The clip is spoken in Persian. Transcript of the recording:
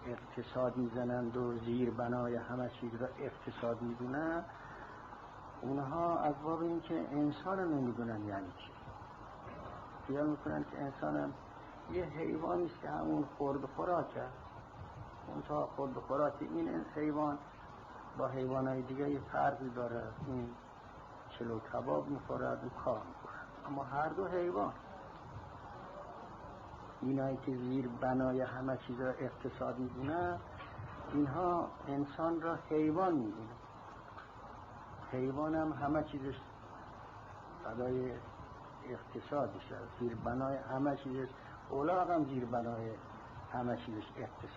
اقتصاد میزنند و زیر بنای همه چیز را اقتصاد میدونن، اونها از باب این که انسان رو نمیدونن یعنی چی. خیال میکنن که انسان هم یه حیوانی است که همون خورد خوراکه. اون تا خورد خوراک این حیوان با حیوانای دیگه یه فرقی داره. این چلو کباب میخورد و کار میخورد، اما هر دو حیوان. اینایی که زیر بنای همه چیز را اقتصاد میدونن، اینها انسان را حیوان میدونن. حیوان هم همه چیزش برای اقتصادش زیر بنای همه چیزش، اولاغ هم زیر بنای همه چیزش اقتصاد.